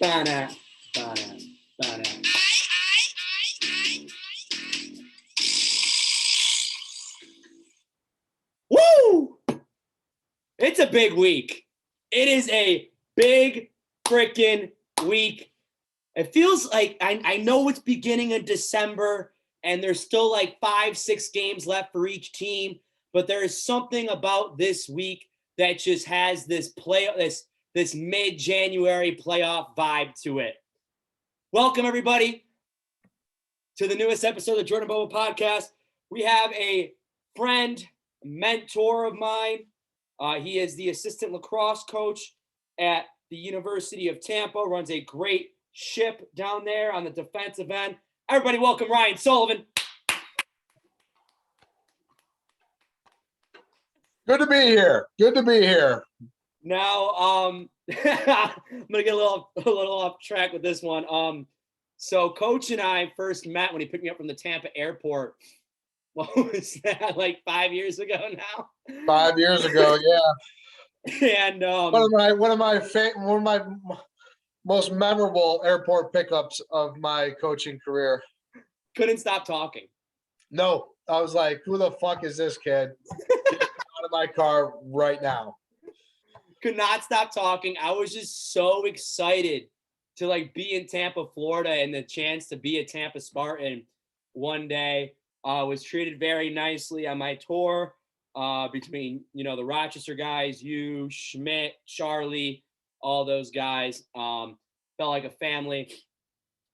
Ba-da, ba-da, ba-da. Woo! It's a big week. It is a big freaking week. It feels like I know it's beginning of December and there's still like 5-6 games left for each team, but there is something about this week that just has this mid-January playoff vibe to it. Welcome everybody to the newest episode of the Jordan Boba podcast. We have a friend, mentor of mine. He is the assistant lacrosse coach at the University of Tampa, runs a great ship down there on the defensive end. Everybody welcome Ryan Sullivan. Good to be here. Good to be here. Now, I'm gonna get a little off track with this one. So Coach and I first met when he picked me up from the Tampa airport. What was that, like 5 years ago now? 5 years ago, yeah. And one of my most memorable airport pickups of my coaching career. Couldn't stop talking. No, I was like, who the fuck is this kid? Get out of my car right now. Could not stop talking. I was just so excited to like be in Tampa, Florida, and the chance to be a Tampa Spartan one day. Was treated very nicely on my tour between, the Rochester guys, you, Schmidt, Charlie, all those guys. Felt like a family.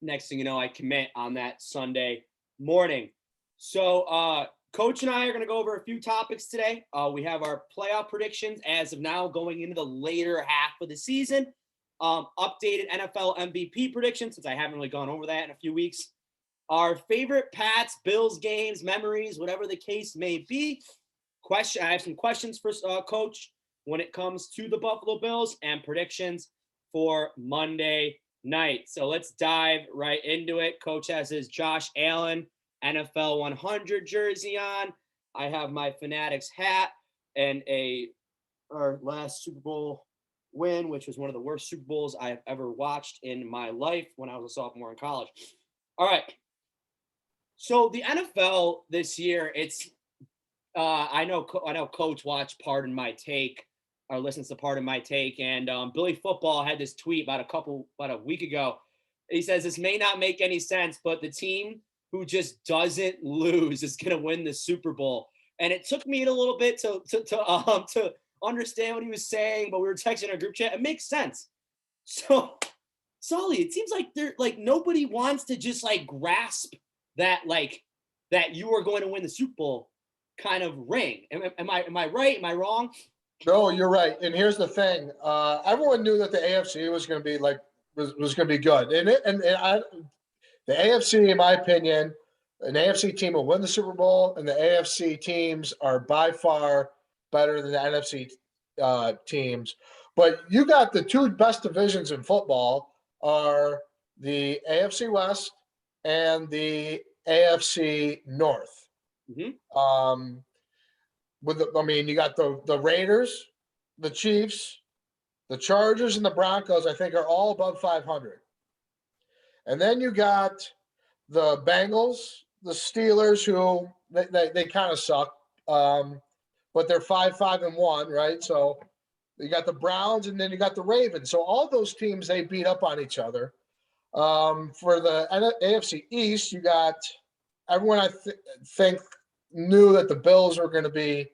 Next thing you know, I commit on that Sunday morning. So Coach and I are going to go over a few topics today. We have our playoff predictions as of now going into the later half of the season. Updated NFL MVP predictions, since I haven't really gone over that in a few weeks. Our favorite Pats, Bills games, memories, whatever the case may be. I have some questions for Coach when it comes to the Buffalo Bills and predictions for Monday night. So let's dive right into it. Coach has his Josh Allen NFL 100 jersey on. I have my Fanatics hat and our last Super Bowl win, which was one of the worst Super Bowls I have ever watched in my life when I was a sophomore in college. All right. So the NFL this year, it's I know Coach watched Pardon My Take or listens to Pardon My Take, and Billy Football had this tweet about a week ago. He says this may not make any sense, but the team who just doesn't lose is going to win the Super Bowl. And it took me a little bit to understand what he was saying, but we were texting our group chat. It makes sense. So, Sully, it seems like nobody wants to just like grasp that you are going to win the Super Bowl kind of ring. Am I right? Am I wrong? No, you're right. And here's the thing: everyone knew that the AFC was going to be was going to be good, the AFC, in my opinion, an AFC team will win the Super Bowl, and the AFC teams are by far better than the NFC teams. But you got the two best divisions in football are the AFC West and the AFC North. Mm-hmm. You got the Raiders, the Chiefs, the Chargers, and the Broncos. I think are all above 500. And then you got the Bengals, the Steelers, who they kind of suck, but they're 5-5-1, right? So you got the Browns, and then you got the Ravens. So all those teams, they beat up on each other. For the AFC East, you got everyone I think knew that the Bills were going to be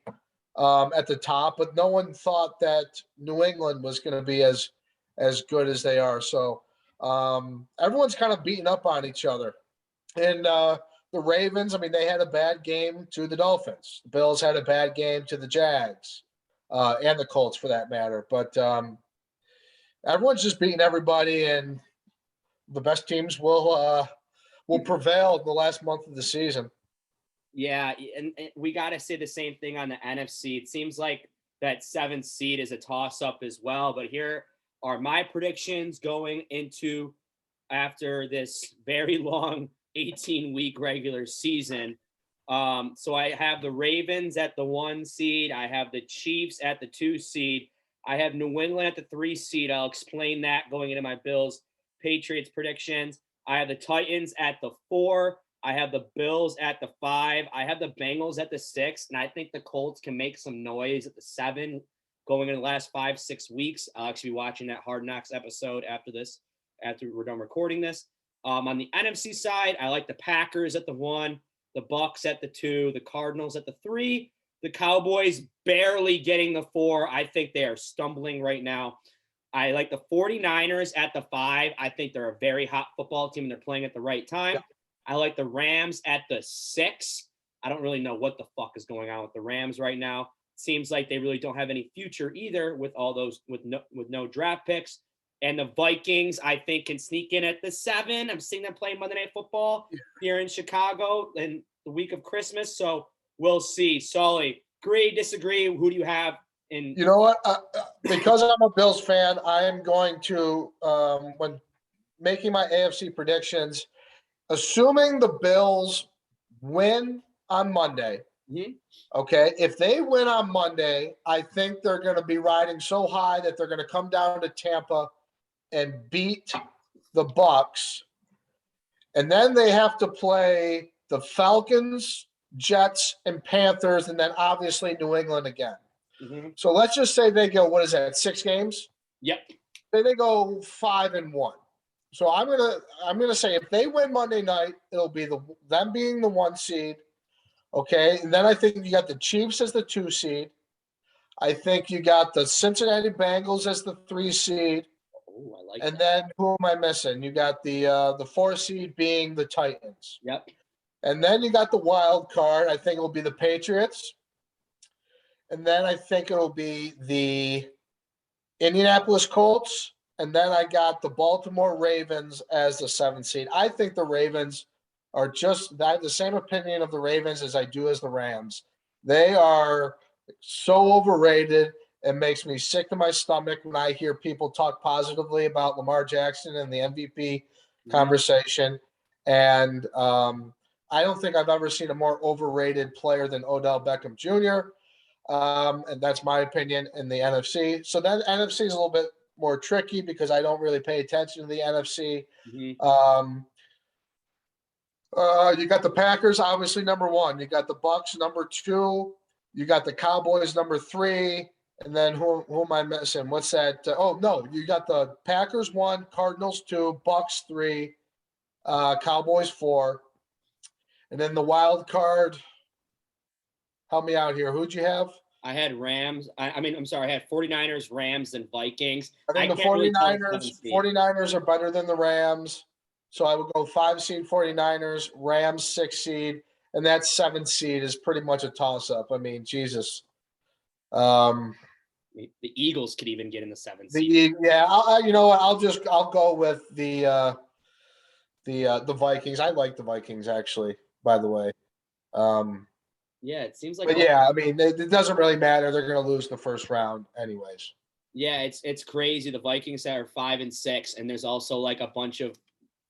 at the top, but no one thought that New England was going to be as good as they are. So everyone's kind of beating up on each other. And the Ravens, they had a bad game to the Dolphins. The Bills had a bad game to the Jags and the Colts for that matter. But everyone's just beating everybody, and the best teams will prevail in the last month of the season. Yeah, and we got to say the same thing on the NFC. It seems like that 7th seed is a toss-up as well. But here are my predictions going into after this very long 18-week regular season. So I have the Ravens at the 1 seed. I have the Chiefs at the 2 seed. I have New England at the 3 seed. I'll explain that going into my Bills Patriots predictions. I have the Titans at the 4. I have the Bills at the 5. I have the Bengals at the 6. And I think the Colts can make some noise at the 7 going in the last 5-6 weeks. I'll actually be watching that Hard Knocks episode after we're done recording this. On the NFC side, I like the Packers at the 1, the Bucks at the 2, the Cardinals at the 3, the Cowboys barely getting the 4. I think they are stumbling right now. I like the 49ers at the 5. I think they're a very hot football team and they're playing at the right time. Yeah. I like the Rams at the 6. I don't really know what the fuck is going on with the Rams right now. Seems like they really don't have any future either with all those with no draft picks. And the Vikings, I think, can sneak in at the 7. I'm seeing them play Monday Night Football here in Chicago in the week of Christmas. So we'll see. Sully, agree, disagree? Who do you have in? You know what? Because I'm a Bills fan, I am going to, when making my AFC predictions, assuming the Bills win on Monday, okay, if they win on Monday, I think they're going to be riding so high that they're going to come down to Tampa and beat the Bucks. And then they have to play the Falcons, Jets, and Panthers, and then obviously New England again. Mm-hmm. So let's just say they go, what is that, 6 games? Yep. Say they go 5-1. So I'm gonna say if they win Monday night, it'll be them being the 1 seed. Okay. And then I think you got the Chiefs as the 2 seed. I think you got the Cincinnati Bengals as the 3 seed. Ooh, I like and that. Then who am I missing? You got the 4 seed being the Titans. Yep. And then you got the wild card. I think it will be the Patriots. And then I think it'll be the Indianapolis Colts. And then I got the Baltimore Ravens as the 7th seed. I think the Ravens are I have the same opinion of the Ravens as I do as the Rams. They are so overrated. It makes me sick to my stomach when I hear people talk positively about Lamar Jackson and the MVP conversation. And I don't think I've ever seen a more overrated player than Odell Beckham Jr. And that's my opinion in the NFC. So then NFC is a little bit more tricky because I don't really pay attention to the NFC. Mm-hmm. You got the Packers, obviously, number 1. You got the Bucks, number 2. You got the Cowboys, number 3. And then who am I missing? What's that? You got the Packers 1, Cardinals 2, Bucks 3, Cowboys 4. And then the wild card. Help me out here. Who'd you have? I had Rams. I had 49ers, Rams, and Vikings. I think the 49ers are better than the Rams. So I would go 5 seed 49ers, Rams 6 seed, and that 7th seed is pretty much a toss-up. I mean, Jesus. The Eagles could even get in the 7th seed. I'll go with the Vikings. I like the Vikings, actually, by the way. Yeah, it seems like. But yeah, I mean, it doesn't really matter. They're going to lose the first round, anyways. Yeah, it's crazy. The Vikings are 5-6, and there's also like a bunch of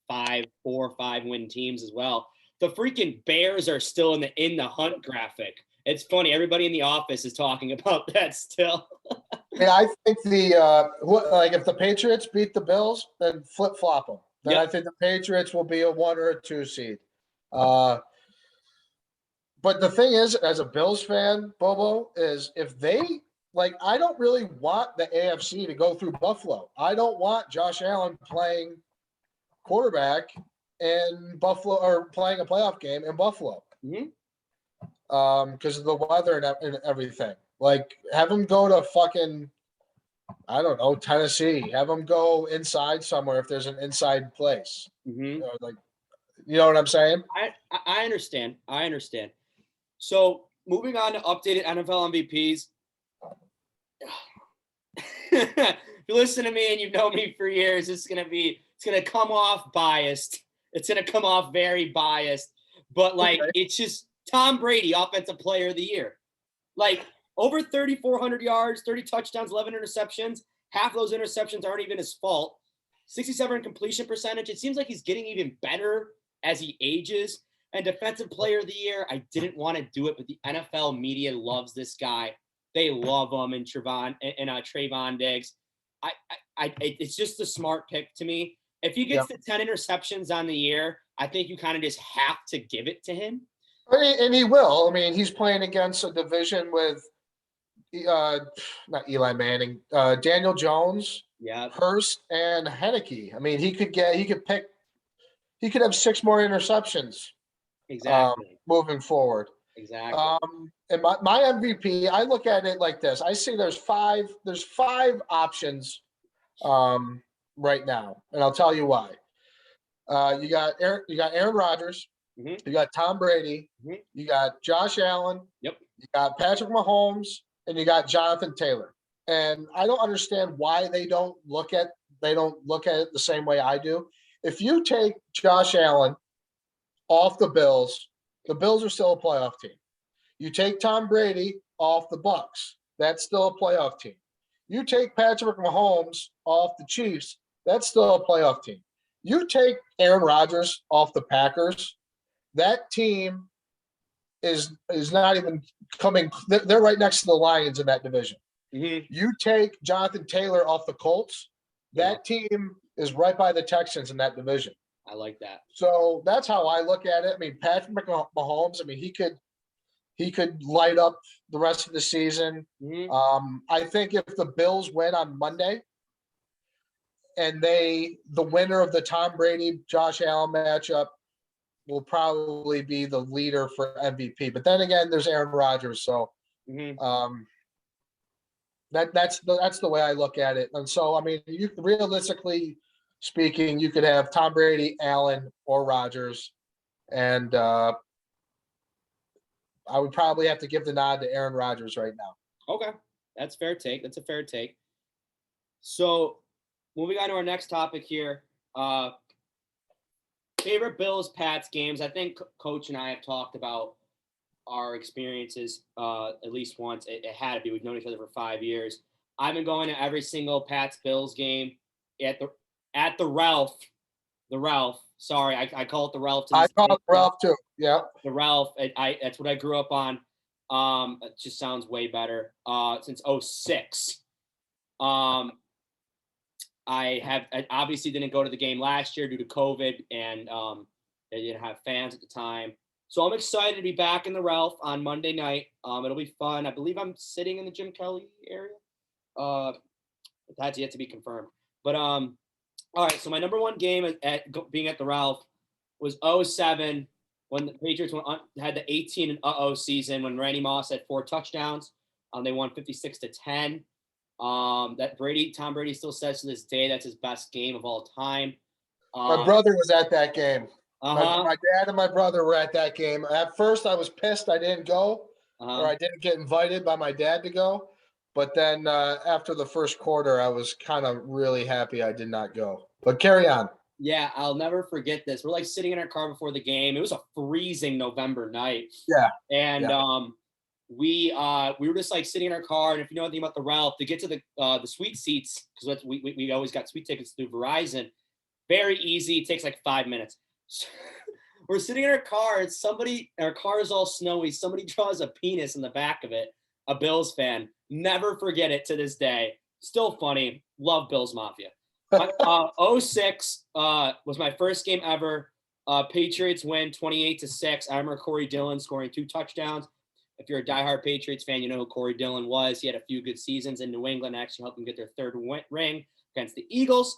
4 or 5 win teams as well. The freaking Bears are still in the hunt graphic. It's funny. Everybody in the office is talking about that still. Yeah, I think if the Patriots beat the Bills, then flip flop them. Then I think the Patriots will be a 1 or a 2 seed. But the thing is, as a Bills fan, Bobo, is if they I don't really want the AFC to go through Buffalo. I don't want Josh Allen playing quarterback in Buffalo or playing a playoff game in Buffalo. Mm-hmm. Because of the weather and everything. Have him go to fucking, I don't know, Tennessee. Have him go inside somewhere if there's an inside place. Mm-hmm. You know what I'm saying? I understand. So moving on to updated NFL MVPs. If you listen to me and you've known me for years, it's going to come off biased. It's going to come off very biased. But It's just Tom Brady, Offensive Player of the Year. Over 3,400 yards, 30 touchdowns, 11 interceptions. Half those interceptions aren't even his fault. 67% completion percentage. It seems like he's getting even better as he ages. And Defensive Player of the Year, I didn't want to do it, but the NFL media loves this guy. They love him and Trayvon Diggs. It's just a smart pick to me. if he gets the 10 interceptions on the year, I think you kind of just have to give it to him. And he will. I mean, he's playing against a division with not Eli Manning, Daniel Jones, Hurst, and Heineke. I mean, he could have 6 more interceptions. Exactly. Moving forward. Exactly. And my MVP, I look at it like this. I see there's five options right now, and I'll tell you why. You got Aaron Rodgers, you got Tom Brady, you got Josh Allen, you got Patrick Mahomes, and you got Jonathan Taylor. And I don't understand why they don't look at it the same way I do. If you take Josh Allen off the Bills are still a playoff team. You take Tom Brady off the Bucks, that's still a playoff team. You take Patrick Mahomes off the Chiefs, that's still a playoff team. You take Aaron Rodgers off the Packers, that team is not even coming. They're right next to the Lions in that division. You take Jonathan Taylor off the Colts, that team is right by the Texans in that division. I like that. So that's how I look at it. I mean, Patrick Mahomes, I mean, he could light up the rest of the season. I think if the Bills win on Monday and the winner of the Tom Brady, Josh Allen matchup will probably be the leader for MVP. But then again, there's Aaron Rodgers. So that's the way I look at it. And so, I mean, you realistically speaking, you could have Tom Brady, Allen, or Rodgers, and I would probably have to give the nod to Aaron Rodgers right now. Okay, that's fair take. That's a fair take. So, moving on to our next topic here, favorite Bills Pats games. I think Coach and I have talked about our experiences at least once. It had to be. We've known each other for 5 years. I've been going to every single Pats Bills game at the Ralph. The Ralph. Sorry, I call it the Ralph. I call it Ralph too. Yeah. The Ralph. That's what I grew up on. It just sounds way better. Since 06. I obviously didn't go to the game last year due to COVID, and they didn't have fans at the time. So I'm excited to be back in the Ralph on Monday night. It'll be fun. I believe I'm sitting in the Jim Kelly area. That's yet to be confirmed. But all right. So my number one game being at the Ralph was 07 when the Patriots had the 18-0 season when Randy Moss had 4 touchdowns. They won 56-10. That Tom Brady still says to this day that's his best game of all time. My brother was at that game. My dad and my brother were at that game. At first, I was pissed I didn't go, or I didn't get invited by my dad to go. But then after the first quarter, I was kind of really happy I did not go. But carry on. Yeah, I'll never forget this. We're like sitting in our car before the game. It was a freezing November night. Yeah. And we were just like sitting in our car, and if you know anything about the Ralph, to get to the suite seats, because we always got suite tickets through Verizon, very easy. It takes like 5 minutes. So, we're sitting in our car, and our car is all snowy. Somebody draws a penis in the back of it. A Bills fan. Never forget it to this day. Still funny. Love Bills Mafia. 06 was my first game ever. Patriots win 28-6. I remember Corey Dillon scoring 2 touchdowns. If you're a diehard Patriots fan, you know who Corey Dillon was. He had a few good seasons in New England, actually helped them get their 3rd ring against the Eagles.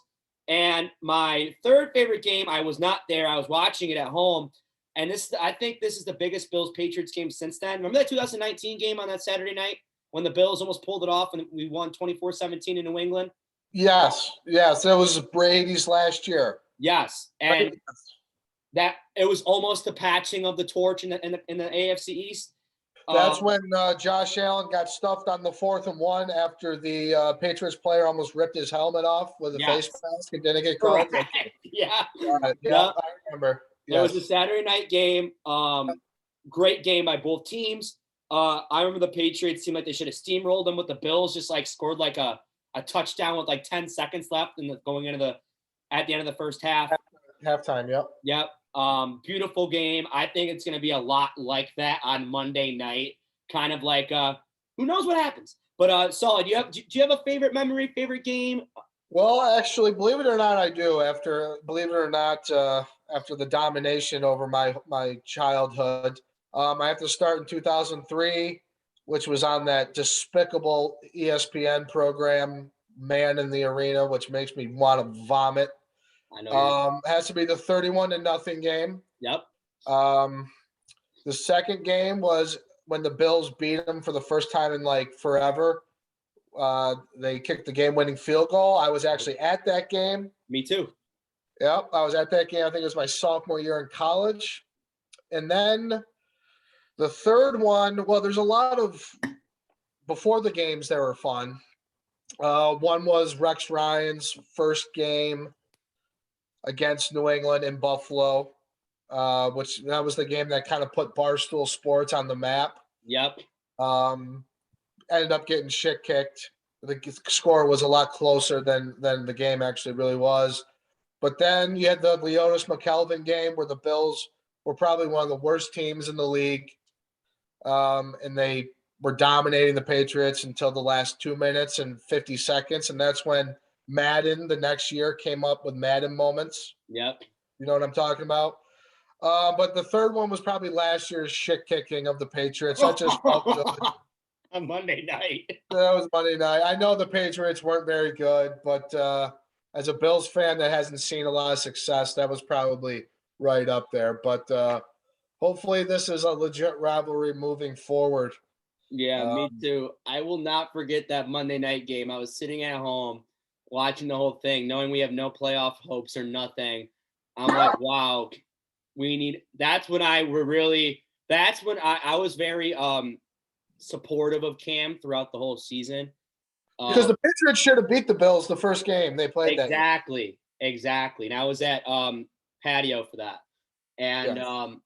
And my 3rd favorite game, I was not there. I was watching it at home. And I think this is the biggest Bills-Patriots game since then. Remember that 2019 game on that Saturday night when the Bills almost pulled it off and we won 24-17 in New England? Yes. That was Brady's last year. Yes. And that it was almost the patching of the torch in the AFC East. That's when Josh Allen got stuffed on the 4th and 1 after the Patriots player almost ripped his helmet off with a face mask and didn't get called. Right. Yeah. I remember. Yes. It was a Saturday night game. Great game by both teams. I remember the Patriots seemed like they should have steamrolled them, with the Bills just like scored like a touchdown with like 10 seconds left and going into at the end of the first half. Halftime, Yep. Beautiful game. I think it's going to be a lot like that on Monday night. Kind of like who knows what happens. But Solid, do you have a favorite memory, favorite game? Well, actually, believe it or not, I do. Believe it or not, after the domination over my childhood, I have to start in 2003, which was on that despicable ESPN program, Man in the Arena, which makes me want to vomit. I know you're. Has to be the 31-0 game. Yep. Um, the second game was when the Bills beat them for the first time in like forever. They kicked the game-winning field goal. I was actually at that game. Me too. Yep, I was at that game. I think it was my sophomore year in college. And then the third one, well, there's a lot of before the games that were fun. One was Rex Ryan's first game against New England in Buffalo, which that was the game that kind of put Barstool Sports on the map. Yep. Ended up getting shit kicked. The score was a lot closer than the game actually really was. But then you had the Leotis McKelvin game where the Bills were probably one of the worst teams in the league. And they were dominating the Patriots until the last 2 minutes and 50 seconds. And that's when Madden the next year came up with Madden moments. Yep. You know what I'm talking about? But the third one was probably last year's shit kicking of the Patriots. That just felt good. On Monday night. That was Monday night. I know the Patriots weren't very good, but as a Bills fan that hasn't seen a lot of success, that was probably right up there. But hopefully this is a legit rivalry moving forward. Yeah, me too. I will not forget that Monday night game. I was sitting at home watching the whole thing, knowing we have no playoff hopes or nothing. I'm like, wow, that's when I was very supportive of Cam throughout the whole season. Because the Patriots should have beat the Bills the first game they played. Exactly. And I was at patio for that. And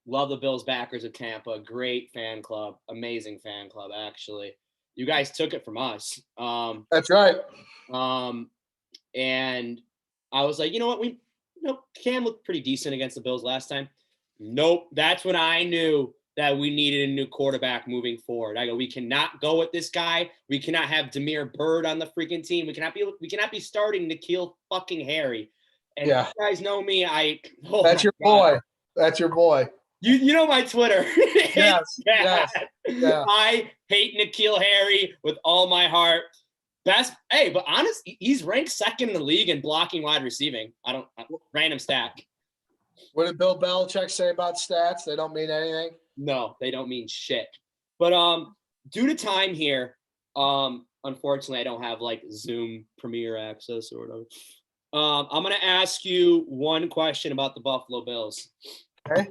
love the Bills backers of Tampa. Great fan club. Amazing fan club, actually. You guys took it from us. That's right. And I was like, you know what? Cam looked pretty decent against the Bills last time. Nope. That's when I knew that we needed a new quarterback moving forward. I go, we cannot go with this guy. We cannot have Demir Bird on the freaking team. We cannot be starting N'Keal fucking Harry. And you guys know me. That's your boy. That's your boy. You know my Twitter. Yes. Yeah. I hate N'Keal Harry with all my heart. But honest, he's ranked second in the league in blocking wide receiving. Random stat. What did Bill Belichick say about stats? They don't mean anything. No, they don't mean shit. But due to time here, unfortunately, I don't have like Zoom Premiere access or whatever. I'm gonna ask you one question about the Buffalo Bills. Okay.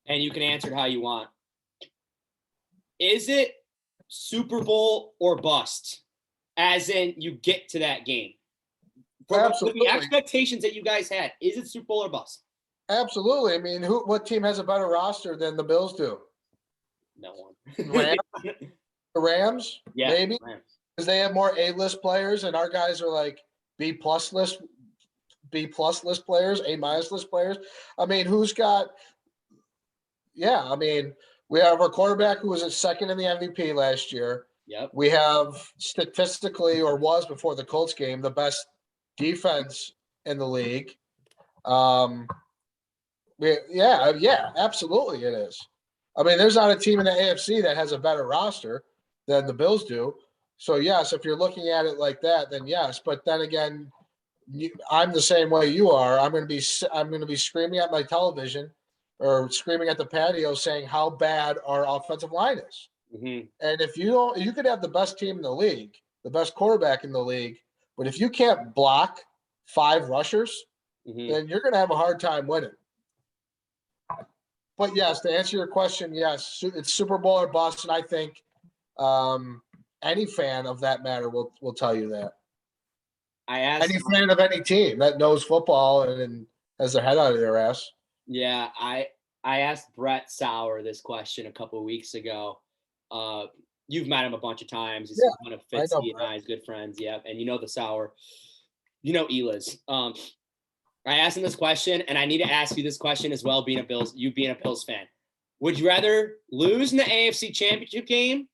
And you can answer it how you want. Is it Super Bowl or bust? As in, you get to that game. Absolutely. The expectations that you guys had, is it Super Bowl or bust? Absolutely. I mean, what team has a better roster than the Bills do? No one. The Rams? Yeah, maybe because they have more A-list players, and our guys are like B-plus list players, A- list players. I mean, who's got? Yeah, I mean, we have our quarterback who was at second in the MVP last year. Yep. We have statistically, or was before the Colts game, the best defense in the league. Yeah, absolutely it is. I mean, there's not a team in the AFC that has a better roster than the Bills do. So yes, if you're looking at it like that, then yes. But then again, I'm the same way you are. I'm going to be screaming at my television or screaming at the patio saying how bad our offensive line is. Mm-hmm. And if you could have the best team in the league, the best quarterback in the league, but if you can't block 5 rushers, then you're going to have a hard time winning. But yes, to answer your question, yes, it's Super Bowl or bust, and I think any fan of that matter will tell you that. Any fan of any team that knows football and has their head out of their ass. Yeah, I asked Brett Sauer this question a couple of weeks ago. You've met him a bunch of times. He's one of Fitzy and I's good friends. Yeah, and you know the Sauer. You know Eli's. I asked him this question, and I need to ask you this question as well, being a Bills fan. Would you rather lose in the AFC Championship game,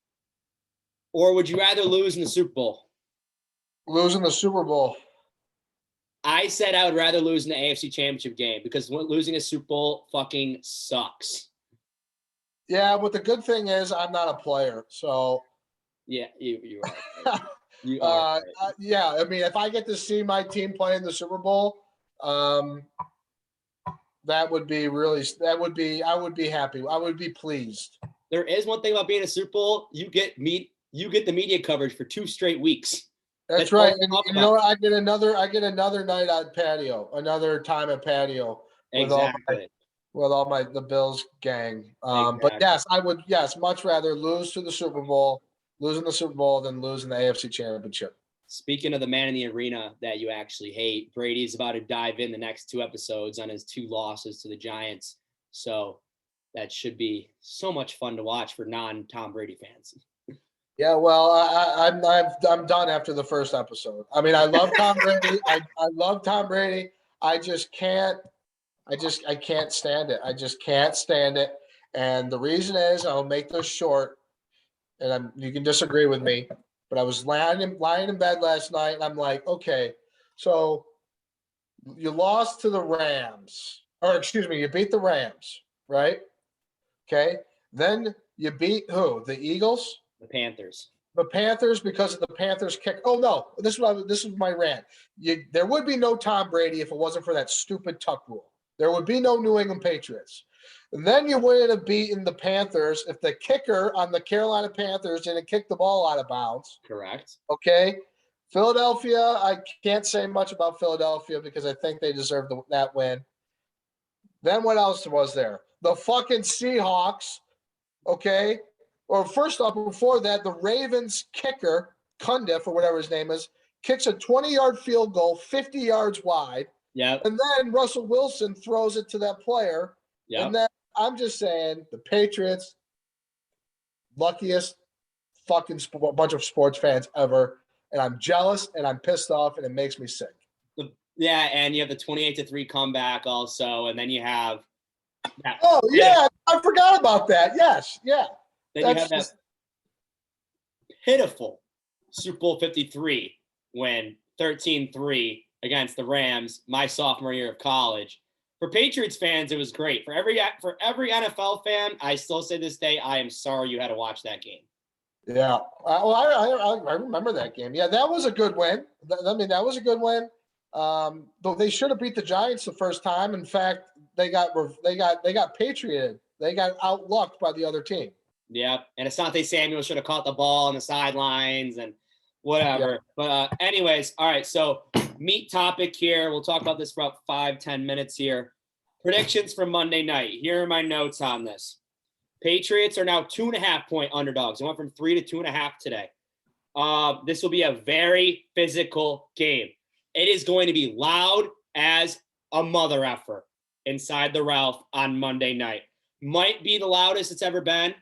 or would you rather lose in the Super Bowl? Losing the Super Bowl. I said I would rather lose in the AFC Championship game because losing a Super Bowl fucking sucks. Yeah, but the good thing is I'm not a player, so yeah, you are. You are. Right. Yeah, I mean, if I get to see my team play in the Super Bowl, that would be really. That would be. I would be happy. I would be pleased. There is one thing about being a Super Bowl. You get the media coverage for 2 straight weeks. That's right. And you know what? I get another night on patio, another time at patio with all my the Bills gang. But yes, I would much rather lose to the Super Bowl, losing the Super Bowl than losing the AFC Championship. Speaking of the man in the arena that you actually hate, Brady's about to dive in the next 2 episodes on his 2 losses to the Giants. So that should be so much fun to watch for non-Tom Brady fans. Yeah, well, I'm done after the first episode. I mean, I love Tom Brady. I love Tom Brady. I can't stand it. I just can't stand it. And the reason is, I'll make this short, and you can disagree with me, but I was lying in bed last night, and I'm like, okay, so you lost to the Rams, or excuse me, you beat the Rams, right? Okay, then you beat who? The Eagles. The Panthers. The Panthers, because of the Panthers kick. Oh no, this is my rant. There would be no Tom Brady if it wasn't for that stupid tuck rule. There would be no New England Patriots. And then you wouldn't have beaten the Panthers if the kicker on the Carolina Panthers didn't kick the ball out of bounds. Correct. Okay. Philadelphia, I can't say much about Philadelphia because I think they deserve that win. Then what else was there? The fucking Seahawks. Okay. Or first off, before that, the Ravens kicker, Cundiff or whatever his name is, kicks a 20-yard field goal 50 yards wide. Yeah. And then Russell Wilson throws it to that player. Yeah. And then I'm just saying the Patriots, luckiest fucking bunch of sports fans ever. And I'm jealous and I'm pissed off and it makes me sick. Yeah, and you have the 28-3 comeback also. And then you have that. Oh, yeah. I forgot about that. Yes. Yeah. Then you have that pitiful Super Bowl 53 win 13-3 against the Rams, my sophomore year of college. For Patriots fans, it was great. For every NFL fan, I still say this day, I am sorry you had to watch that game. Yeah. I remember that game. Yeah, that was a good win. I mean, that was a good win. Though they should have beat the Giants the first time. In fact, they got patrioted. They got outlucked by the other team. Yeah, and Asante Samuel should have caught the ball on the sidelines and whatever. Yeah. But anyways, all right, so meat topic here. We'll talk about this for about 5-10 minutes here. Predictions for Monday night. Here are my notes on this. Patriots are now 2.5-point underdogs. It went from 3 to 2.5 today. This will be a very physical game. It is going to be loud as a mother effer inside the Ralph on Monday night. Might be the loudest it's ever been.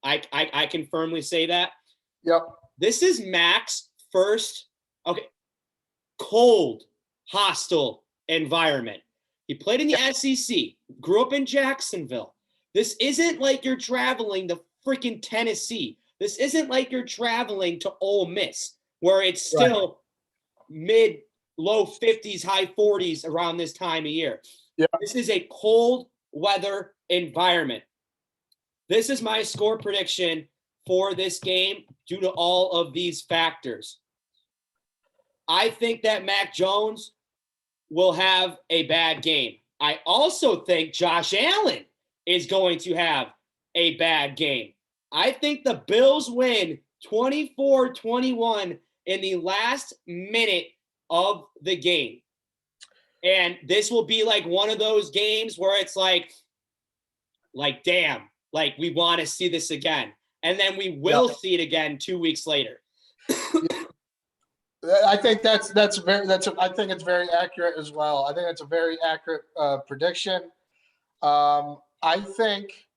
I can firmly say that. Yep. This is Mac's first, cold, hostile environment. He played in the SEC, grew up in Jacksonville. This isn't like you're traveling to freaking Tennessee. This isn't like you're traveling to Ole Miss, where it's still mid-low 50s, high 40s around this time of year. Yeah. This is a cold weather environment. This is my score prediction for this game due to all of these factors. I think that Mac Jones will have a bad game. I also think Josh Allen is going to have a bad game. I think the Bills win 24-21 in the last minute of the game. And this will be like one of those games where it's like damn. Like, we want to see this again. And then we will see it again 2 weeks later. I think I think it's very accurate as well. I think that's a very accurate prediction. I think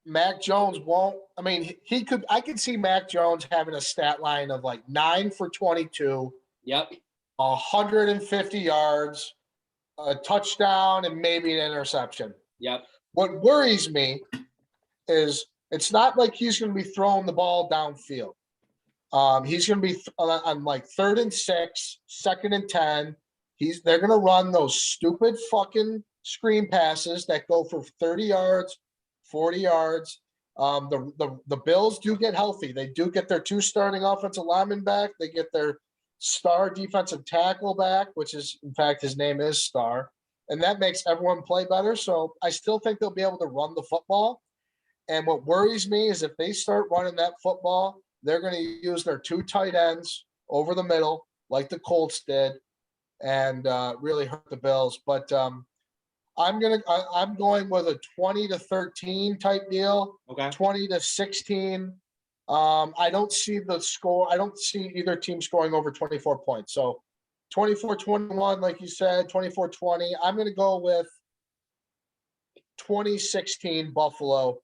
Mac Jones won't. I mean, I could see Mac Jones having a stat line of like 9 for 22. Yep. 150 yards, a touchdown, and maybe an interception. Yep. What worries me is it's not like he's going to be throwing the ball downfield. He's going to be on like 3rd and 6, 2nd and 10. They're going to run those stupid fucking screen passes that go for 30 yards, 40 yards. The Bills do get healthy. They do get their 2 starting offensive linemen back. They get their star defensive tackle back, which is, in fact, his name is Star. And that makes everyone play better. So I still think they'll be able to run the football. And what worries me is if they start running that football, they're going to use their 2 tight ends over the middle, like the Colts did, and really hurt the Bills. But I'm going with a 20-13 type deal. Okay. 20-16. I don't see the score. I don't see either team scoring over 24 points. So 24-21, like you said, 24-20. I'm going to go with 2016 Buffalo.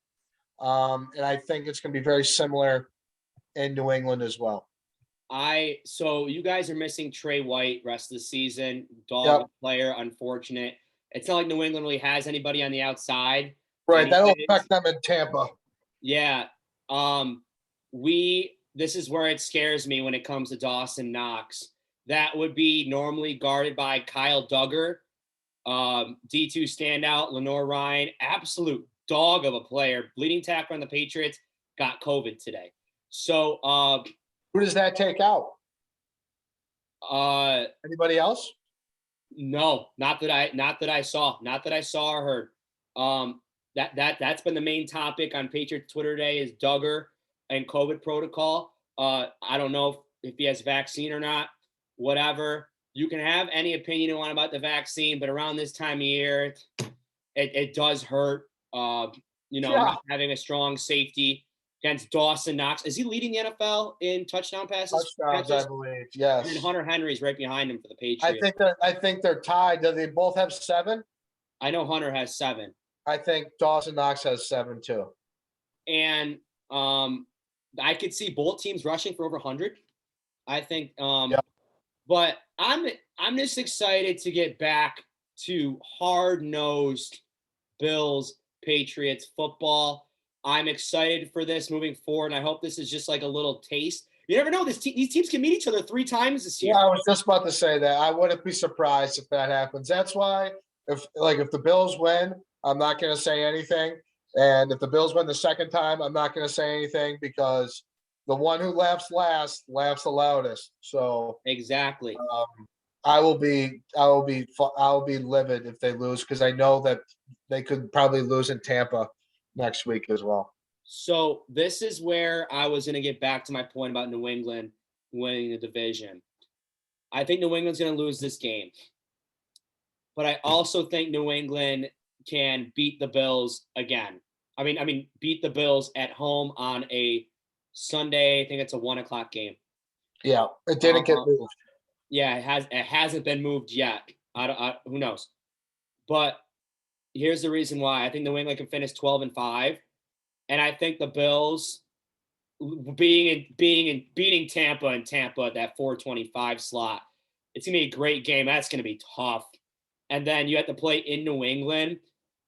And I think it's going to be very similar in New England as well. So you guys are missing Trey White rest of the season. Dog player, unfortunate. It's not like New England really has anybody on the outside. Right. That'll affect them in Tampa. Yeah. This is where it scares me when it comes to Dawson Knox. That would be normally guarded by Kyle Duggar. D2 standout, Lenore Ryan, absolute dog of a player. Leading tackler on the Patriots, got COVID today. So who does that take out? Anybody else? No, not that I saw or heard. That's been the main topic on Patriots Twitter today is Duggar and COVID protocol. I don't know if he has vaccine or not. Whatever. You can have any opinion you want about the vaccine, but around this time of year, it does hurt. Not having a strong safety against Dawson Knox. Is he leading the NFL in touchdown passes? Touchdowns, I believe. Yes. And then Hunter Henry's right behind him for the Patriots. I think they're tied. Do they both have 7? I know Hunter has 7. I think Dawson Knox has 7 too. And I could see both teams rushing for over 100. I think. But I'm just excited to get back to hard-nosed Bills Patriots football. I'm excited for this moving forward, and I hope this is just like a little taste. You never know. These teams can meet each other 3 times this year. Yeah, I was just about to say that. I wouldn't be surprised if that happens. That's why if the Bills win, I'm not going to say anything. And if the Bills win the second time, I'm not going to say anything because the one who laughs last laughs the loudest. So exactly. I will be livid if they lose because I know that they could probably lose in Tampa next week as well. So this is where I was going to get back to my point about New England winning the division. I think New England's going to lose this game, but I also think New England can beat the Bills again. I mean, beat the Bills at home on a Sunday. I think it's a 1:00 game. Yeah, it didn't get moved. Yeah, it hasn't been moved yet. Who knows? But here's the reason why. I think New England can finish 12-5, and I think the Bills beating Tampa at that 4:25 slot. It's gonna be a great game. That's gonna be tough. And then you have to play in New England.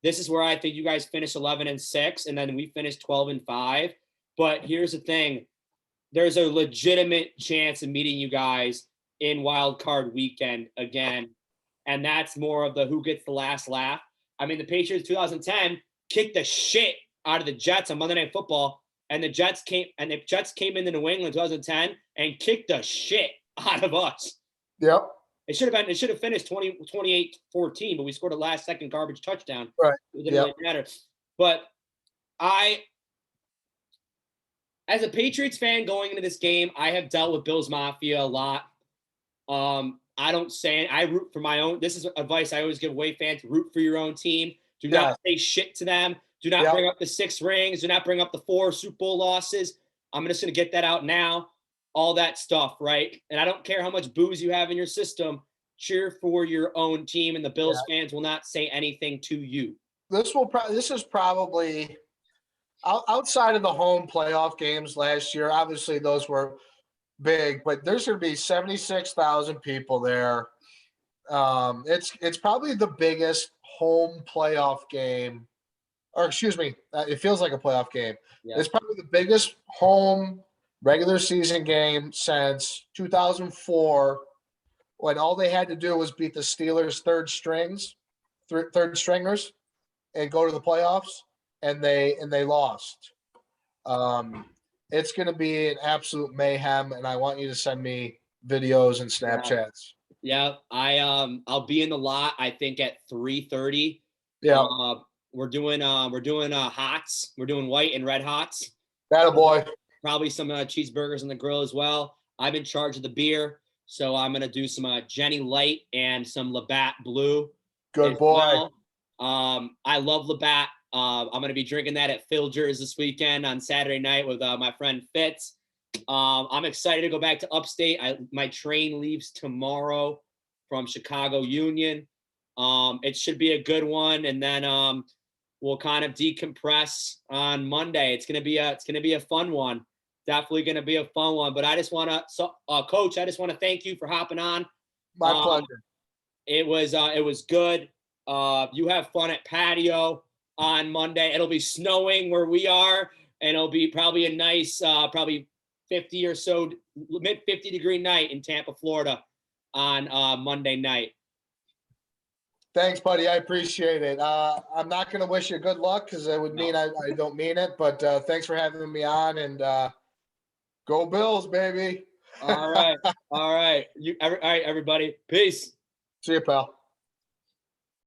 This is where I think you guys finish 11-6, and then we finish 12-5. But here's the thing: there's a legitimate chance of meeting you guys in Wild Card Weekend again, and that's more of the who gets the last laugh. I mean, the Patriots 2010 kicked the shit out of the Jets on Monday Night Football, and the Jets came into New England 2010 and kicked the shit out of us. Yep. It should have finished 28-14, but we scored a last-second garbage touchdown. Right. It didn't really matter. But as a Patriots fan going into this game, I have dealt with Bills Mafia a lot. I root for my own. This is advice I always give away fans: root for your own team. Do not say shit to them. Do not bring up the 6 rings. Do not bring up the 4 Super Bowl losses. I'm just going to get that out now. All that stuff, right? And I don't care how much booze you have in your system. Cheer for your own team, and the Bills fans will not say anything to you. This is probably outside of the home playoff games last year. Obviously, those were big, but there's going to be 76,000 people there. It's probably the biggest home playoff game, or excuse me, it feels like a playoff game. Yeah. It's probably the biggest home regular season game since 2004, when all they had to do was beat the Steelers' third stringers, and go to the playoffs, and they lost. It's going to be an absolute mayhem, and I want you to send me videos and Snapchats. Yeah, I'll be in the lot. I think at 3:30. Yeah, we're doing hots. We're doing white and red hots. that a boy. Probably some cheeseburgers on the grill as well. I'm in charge of the beer, so I'm gonna do some Jenny Light and some Labatt Blue. Good boy. Well. I love Labatt. I'm gonna be drinking that at Filger's this weekend on Saturday night with my friend Fitz. I'm excited to go back to upstate. My train leaves tomorrow from Chicago Union. It should be a good one, and then we'll kind of decompress on Monday. It's gonna be a fun one. Definitely gonna be a fun one. But I just want to, Coach, I just want to thank you for hopping on. My pleasure. It was good. You have fun at patio on Monday. It'll be snowing where we are, and it'll be probably a nice, probably 50 or so, mid 50 degree night in Tampa, Florida on Monday night. Thanks, buddy. I appreciate it. I'm not going to wish you good luck because it would mean I don't mean it, but thanks for having me on, and go Bills, baby. All right. All right. All right, everybody. Peace. See you, pal.